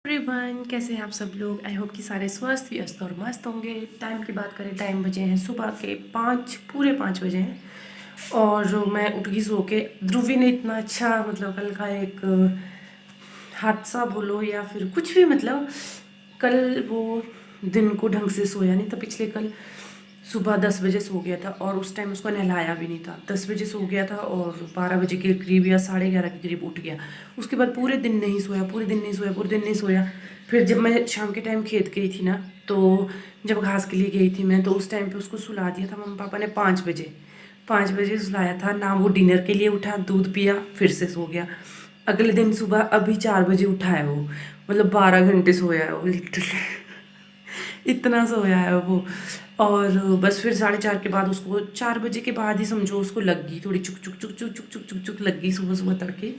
Everyone, कैसे हैं आप सब लोग। आई होप कि सारे स्वस्थ व्यस्त और मस्त होंगे। टाइम की बात करें, टाइम बजे हैं सुबह के 5, पूरे 5 बजे हैं। और मैं उठ गई सो के। ध्रुवी ने इतना अच्छा मतलब कल का एक हादसा बोलो या फिर कुछ भी, मतलब कल वो दिन को ढंग से सोया नहीं था। पिछले कल सुबह 10 बजे सो गया था और उस टाइम उसको नहलाया भी नहीं था। 10 बजे सो गया था और 12 बजे के करीब या 11:30 के करीब उठ गया। उसके बाद पूरे दिन नहीं सोया, पूरे दिन नहीं सोया, पूरे दिन नहीं सोया। फिर जब मैं शाम के टाइम खेत गई थी ना, तो जब घास के लिए गई थी मैं, तो उस टाइम पे उसको सुला दिया था मम्मी पापा ने 5 बजे। 5 बजे सुलाया था ना, वो डिनर के लिए उठा, दूध पिया, फिर से सो गया। अगले दिन सुबह अभी 4 बजे उठा है वो। मतलब 12 घंटे सोया है वो लिटरली। इतना सोया है वो। और बस फिर 4:30 के बाद उसको, 4 बजे के बाद ही समझो उसको लग गई थोड़ी चुक चुक चुक चुक चुक चुक चुक चुक लग गई सुबह सुबह तड़के।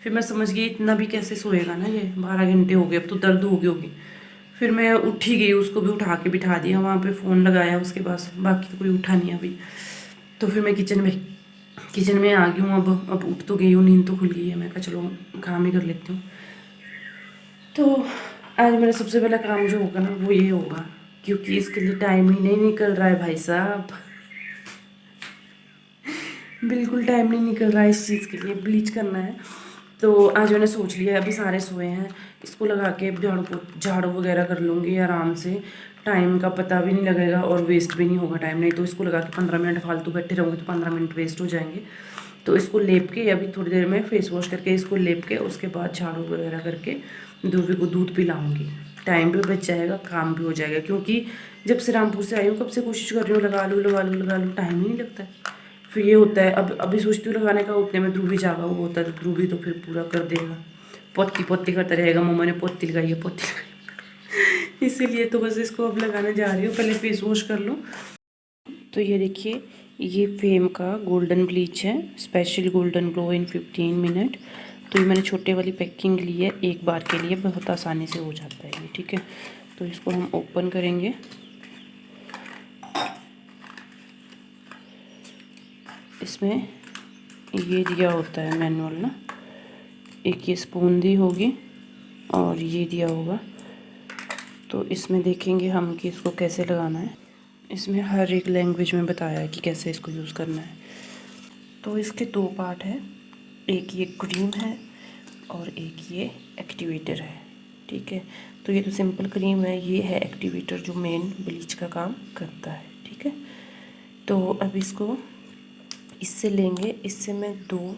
फिर मैं समझ गई इतना भी कैसे सोएगा ना, ये 12 घंटे हो गए, अब तो दर्द हो गई होगी। फिर मैं उठ ही गई, उसको भी उठा के बिठा दिया वहाँ पे, फ़ोन लगाया उसके पास, बाकी तो कोई उठा नहीं अभी। तो फिर मैं किचन में आ गई हूँ। अब उठ तो गई हूँ, नींद तो खुल गई है। मैं कहा चलो काम ही कर लेती हूँ। तो आज मेरा सबसे पहला काम जो होगा ना वो ये होगा, क्योंकि इसके लिए टाइम ही नहीं निकल रहा है भाई साहब। बिल्कुल टाइम नहीं निकल रहा है इस चीज़ के लिए, ब्लीच करना है। तो आज मैंने सोच लिया, अभी सारे सोए हैं, इसको लगा के झाड़ू वगैरह कर लूँगी आराम से। टाइम का पता भी नहीं लगेगा और वेस्ट भी नहीं होगा टाइम। नहीं तो इसको लगा के 15 मिनट फालतू बैठे रहूँगी तो 15 मिनट वेस्ट हो जाएंगे। तो इसको लेप के अभी थोड़ी देर में फेस वॉश करके इसको लेप के उसके बाद झाड़ू वगैरह करके ध्रुवी को दूध पिलाऊंगी। टाइम भी बच जाएगा, काम भी हो जाएगा। क्योंकि जब से रामपुर से आई हूँ कब से कोशिश कर रही हूँ लगा लूँ लगा लूँ लगा लूँ, टाइम ही नहीं लगता है। फिर ये होता है, अब अभी सोचती हूँ लगाने का, उठने में ध्रुवी जागा हुआ होता है तो ध्रुवी तो फिर पूरा कर देगा, पोती पोती करता रहेगा, मम्मा ने पोती लगाई है पोती लगाई। इसीलिए तो बस इसको अब लगाने जा रही हूँ, पहले फेस वॉश कर लूँ। तो ये देखिए, ये फेम का गोल्डन ब्लीच है, special golden glow in 15 minute. तो ये मैंने छोटे वाली पैकिंग ली है, एक बार के लिए बहुत आसानी से हो जाता है ये, ठीक है। तो इसको हम ओपन करेंगे। इसमें ये दिया होता है मैनुअल ना, एक ये स्पून दी होगी और ये दिया होगा। तो इसमें देखेंगे हम कि इसको कैसे लगाना है। इसमें हर एक लैंग्वेज में बताया है कि कैसे इसको यूज़ करना है। तो इसके 2 पार्ट है, एक ये क्रीम है और एक ये एक्टिवेटर है, ठीक है। तो ये तो सिंपल क्रीम है, ये है एक्टिवेटर जो मेन ब्लीच का काम करता है, ठीक है। तो अब इसको इससे लेंगे, इससे मैं 2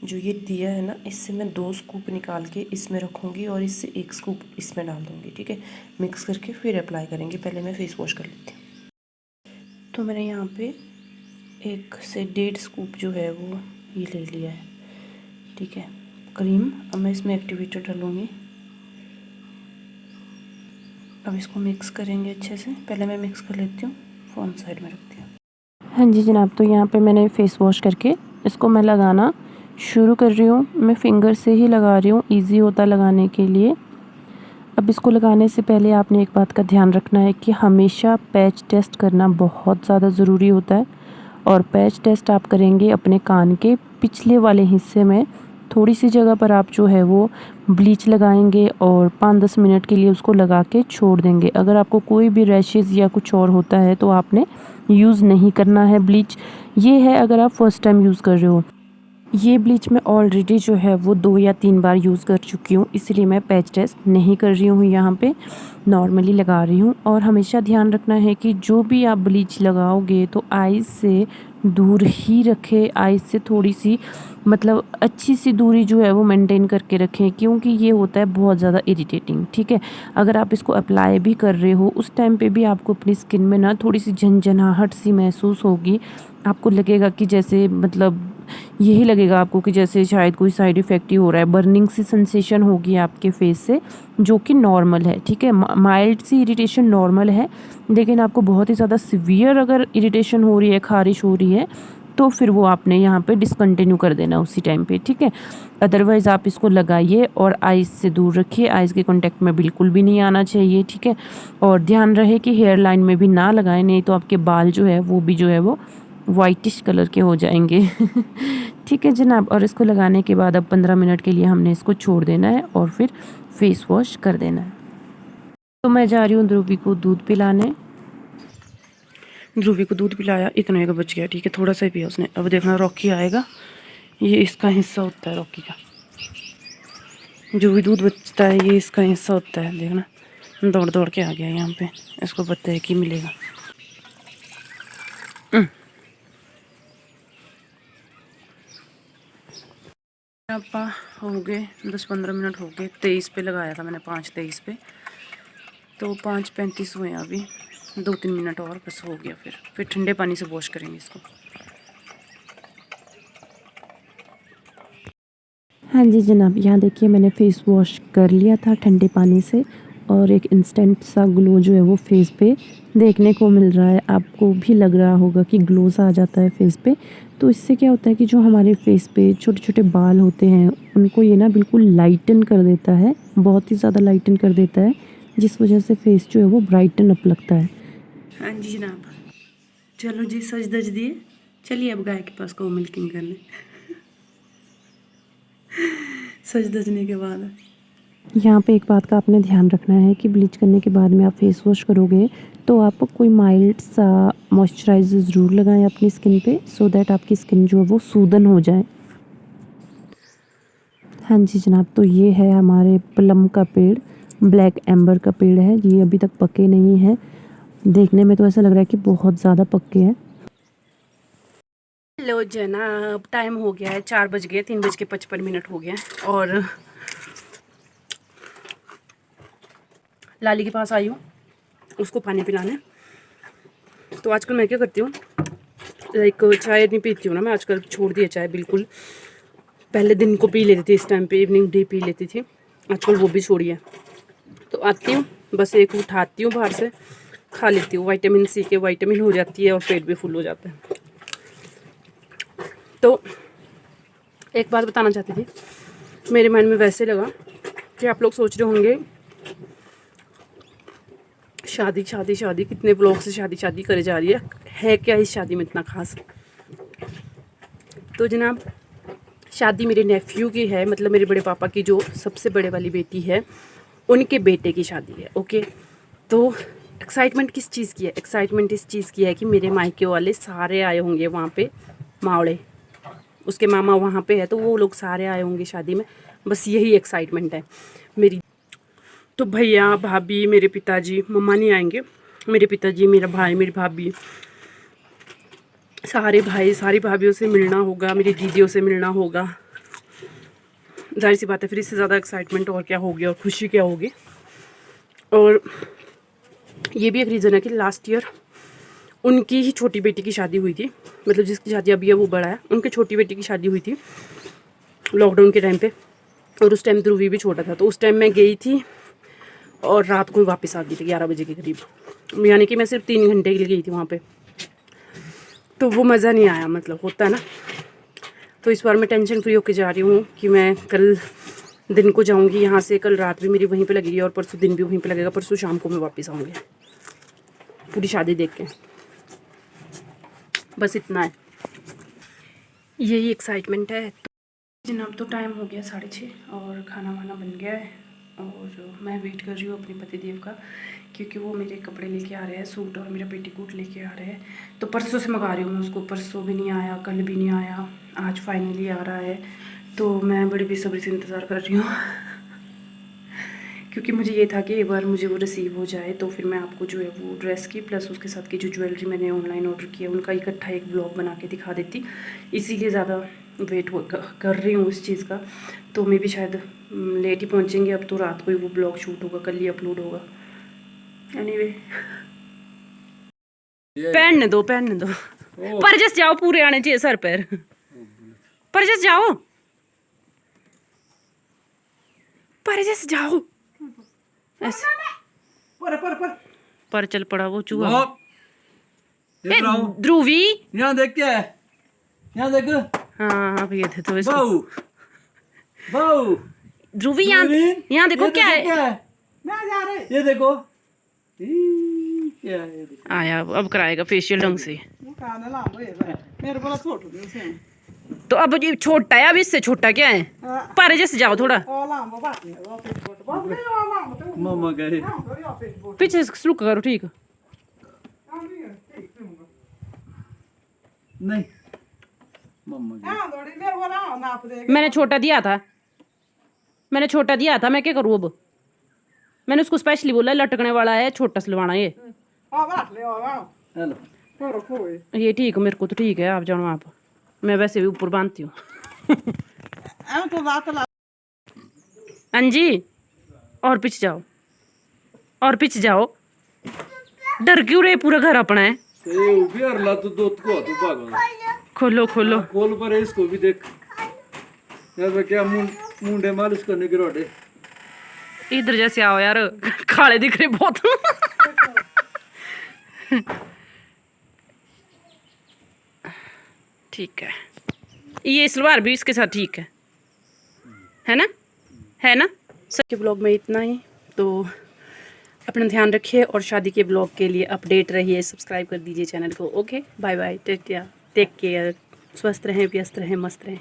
जो ये दिया है ना, इससे मैं 2 स्कूप निकाल के इसमें रखूँगी और इससे 1 स्कूप इसमें डाल दूँगी, ठीक है। मिक्स करके फिर अप्लाई करेंगे। पहले मैं फेस वॉश कर लेती हूँ। तो मैंने यहाँ पे 1 से 1.5 स्कूप जो है वो ये ले लिया है, ठीक है, क्रीम। अब मैं इसमें एक्टिवेटर डालूँगी। अब इसको मिक्स करेंगे अच्छे से। पहले मैं मिक्स कर लेती हूँ, फ़ोन साइड में रखती हूँ। हाँ जी जनाब, तो यहाँ पे मैंने फ़ेस वॉश करके इसको मैं लगाना शुरू कर रही हूँ। मैं फिंगर से ही लगा रही हूँ, इजी होता लगाने के लिए। अब इसको लगाने से पहले आपने एक बात का ध्यान रखना है कि हमेशा पैच टेस्ट करना बहुत ज़्यादा ज़रूरी होता है। और पैच टेस्ट आप करेंगे अपने कान के पिछले वाले हिस्से में, थोड़ी सी जगह पर आप जो है वो ब्लीच लगाएंगे और 5-10 मिनट के लिए उसको लगा के छोड़ देंगे। अगर आपको कोई भी रैशेज़ या कुछ और होता है तो आपने यूज़ नहीं करना है ब्लीच। ये है अगर आप फर्स्ट टाइम यूज़ कर रहे हो। ये ब्लीच मैं ऑलरेडी जो है वो 2 या 3 बार यूज़ कर चुकी हूँ, इसलिए मैं पैच टेस्ट नहीं कर रही हूँ यहाँ पे, नॉर्मली लगा रही हूँ। और हमेशा ध्यान रखना है कि जो भी आप ब्लीच लगाओगे तो आइज़ से दूर ही रखें। आइज़ से थोड़ी सी मतलब अच्छी सी दूरी जो है वो मेंटेन करके रखें, क्योंकि ये होता है बहुत ज़्यादा इरिटेटिंग, ठीक है। अगर आप इसको अप्लाई भी कर रहे हो उस टाइम पे भी आपको अपनी स्किन में ना थोड़ी सी झंझनाहट सी महसूस होगी। आपको लगेगा कि जैसे मतलब यही लगेगा आपको कि जैसे शायद कोई साइड इफ़ेक्ट ही हो रहा है, बर्निंग सी सेंसेशन होगी आपके फेस से, जो कि नॉर्मल है, ठीक है। माइल्ड सी इरिटेशन नॉर्मल है, लेकिन आपको बहुत ही ज़्यादा सीवियर अगर इरिटेशन हो रही है, ख़ारिश हो रही है, तो फिर वो आपने यहाँ पे डिसकंटिन्यू कर देना उसी टाइम पे, ठीक है। अदरवाइज़ आप इसको लगाइए और आइज़ से दूर रखिए, आइज़ के कांटेक्ट में बिल्कुल भी नहीं आना चाहिए, ठीक है। और ध्यान रहे कि हेयर लाइन में भी ना लगाएं, नहीं तो आपके बाल जो है वो भी जो है वो वाइटिश कलर के हो जाएंगे। ठीक है जनाब। और इसको लगाने के बाद अब 15 मिनट के लिए हमने इसको छोड़ देना है और फिर फेस वॉश कर देना है। तो मैं जा रही हूँ ध्रुवी को दूध पिलाने। ध्रुवी को दूध पिलाया, इतने का बच गया। ठीक है, थोड़ा सा ही पिया उसने। अब देखना रॉकी आएगा, ये इसका हिस्सा होता है रॉकी का। जो भी दूध बचता है ये इसका हिस्सा होता है। देखना दौड़ दौड़ के आ गया यहाँ पे, इसको पता है कि मिलेगा। आपा हो गए 10-15 मिनट हो गए। 23 पे लगाया था मैंने, 5:23 पे, तो 5:35 हुए अभी। 2-3 मिनट और बस हो गया। फिर ठंडे पानी से वॉश करेंगे इसको। हाँ जी जनाब, यहाँ देखिए मैंने फ़ेस वॉश कर लिया था ठंडे पानी से और एक इंस्टेंट सा ग्लो जो है वो फेस पे देखने को मिल रहा है। आपको भी लग रहा होगा कि ग्लो सा आ जाता है फेस पे। तो इससे क्या होता है कि जो हमारे फेस पे छोटे छोटे बाल होते हैं उनको ये ना बिल्कुल लाइटन कर देता है, बहुत ही ज़्यादा लाइटन कर देता है, जिस वजह से फेस जो है वो ब्राइटन अप लगता है। हाँ जी जनाब, चलो जी सज धज दिए, चलिए अब गाय के पास को मिल्किंग करने। सज धजने के बाद यहाँ पे एक बात का आपने ध्यान रखना है कि ब्लीच करने के बाद में आप फेस वॉश करोगे तो आप कोई माइल्ड सा मॉइस्चराइज़र ज़रूर लगाएं अपनी स्किन पे, सो दैट आपकी स्किन जो है वो सूदन हो जाए। हाँ जी जनाब, तो ये है हमारे प्लम का पेड़, ब्लैक एम्बर का पेड़ है। ये अभी तक पके नहीं है, देखने में तो ऐसा लग रहा है कि बहुत ज़्यादा पके हैं। हेलो जनाब, टाइम हो गया है 4 बज गए, 3:55 हो गया है और लाली के पास आई हूँ उसको पानी पिलाने। तो आजकल मैं क्या करती हूँ, लाइक चाय नहीं पीती हूँ ना मैं आजकल, छोड़ दिया चाय बिल्कुल। पहले दिन को पी लेती थी, इस टाइम पे इवनिंग टी पी लेती थी, आजकल वो भी छोड़ी है। तो आती हूँ बस एक उठाती हूँ बाहर से, खा लेती हूँ। विटामिन सी के विटामिन हो जाती है और पेट भी फुल हो जाता है। तो एक बात बताना चाहती थी, मेरे माइंड में वैसे लगा कि आप लोग सोच रहे होंगे शादी शादी शादी, कितने ब्लॉग से शादी शादी करे जा रही है क्या इस शादी में इतना खास। तो जनाब शादी मेरे नेफ्यू की है, मतलब मेरे बड़े पापा की जो सबसे बड़े वाली बेटी है उनके बेटे की शादी है। ओके, तो एक्साइटमेंट किस चीज़ की है? एक्साइटमेंट इस चीज़ की है कि मेरे मायके वाले सारे आए होंगे वहाँ पे, मावड़े उसके मामा वहाँ पे है तो वो लोग सारे आए होंगे शादी में, बस यही एक्साइटमेंट है मेरी। तो भैया भाभी, मेरे पिताजी, मम्मा नहीं आएंगे, मेरे पिताजी, मेरा भाई, मेरी भाभी, सारे भाई सारी भाभीयों से मिलना होगा, मेरी दीदियों से मिलना होगा। जाहिर सी बात है फिर इससे ज़्यादा एक्साइटमेंट और क्या होगी और खुशी क्या होगी। और ये भी एक रीज़न है कि लास्ट ईयर उनकी ही छोटी बेटी की शादी हुई थी, मतलब जिसकी शादी अभी है वो बड़ा है, उनकी छोटी बेटी की शादी हुई थी लॉकडाउन के टाइम पे, और उस टाइम ध्रुवी भी छोटा था। तो उस टाइम मैं गई थी और रात को वापस आ गई थी 11 बजे के करीब, यानी कि मैं सिर्फ 3 घंटे के लिए गई थी वहाँ पे। तो वो मज़ा नहीं आया, मतलब होता है ना। तो इस बार मैं टेंशन फ्री होके जा रही हूँ कि मैं कल दिन को जाऊँगी यहाँ से, कल रात भी मेरी वहीं पे लगेगी और परसों दिन भी वहीं पे लगेगा, परसों शाम को मैं वापस आऊँगी पूरी शादी देख के। बस इतना है, यही एक्साइटमेंट है। तो जनाब तो टाइम हो गया 6:30 और खाना वाना बन गया है और मैं वेट कर रही हूँ अपने पतिदेव का, क्योंकि वो मेरे कपड़े लेके आ रहे हैं, सूट और मेरा पेटीकोट लेके आ रहे हैं। तो परसों से मंगा रही हूँ मैं उसको, परसों भी नहीं आया, कल भी नहीं आया, आज फाइनली आ रहा है। तो मैं बड़ी बेसब्री से इंतज़ार कर रही हूँ क्योंकि मुझे ये था कि एक बार मुझे वो रिसीव हो जाए तो फिर मैं आपको जो है वो ड्रेस की प्लस उसके साथ की जो ज्वेलरी मैंने ऑनलाइन ऑर्डर किया उनका इकट्ठा एक ब्लॉग बना के दिखा देती, इसीलिए ज़्यादा वेट कर रही हूँ इस चीज़ का। तो मैं भी शायद लेट ही पहुँचेंगे, अब तो रात को ही वो ब्लॉग शूट होगा, कल ही अपलोड होगा। एनीवे पहनने दो पर जस जाओ, पूरे आने चाहिए सर पर जस जाओ, पर जस जाओ ऐसे पर चल पड़ा वो चूहा। ध्रुवी यहाँ देख क्या है, यहाँ देख। हाँ अब ये थे तो इसको बाऊ बाऊ ध्रुवी यहाँ देखो क्या है, ये देखो क्या है, आया अब कराएगा फेशियल ढंग से। तो अब ये छोटा है, अब इससे छोटा क्या है? पारे जैसे जाओ थोड़ा मम्मा कहे पीछे से स्लुक करो। ठीक नहीं मम्मा कहे मैंने छोटा दिया था, मैंने छोटा दिया था, मैं क्या करूँ अब? मैंने उसको स्पेशली बोला लटकने वाला है, छोटा सिलवाना ये। हेलो ये ठीक है, मेरे को तो ठीक है, आप जाओ आप, मैं वैसे भी ऊपर बांधती हूँ। हाँ जी, और पीछे जाओ, और पीछे जाओ। डर क्यों रहे? पूरा घर अपना है। भी अरला तो दो को तू पागल खोलो खोलो। खोल पर इसको भी देख यार, क्या मुंडे मालिश करने की रोटे। इधर जैसे आओ यार, काले दिख रहे बहुत। ठीक है, ये सलवार भी इसके साथ ठीक है ना? है ना? सर के ब्लॉग में इतना ही, तो अपना ध्यान रखिए और शादी के ब्लॉग के लिए अपडेट रहिए, सब्सक्राइब कर दीजिए चैनल को। Okay, bye bye, take care, स्वस्थ रहें, व्यस्त रहें, मस्त रहें।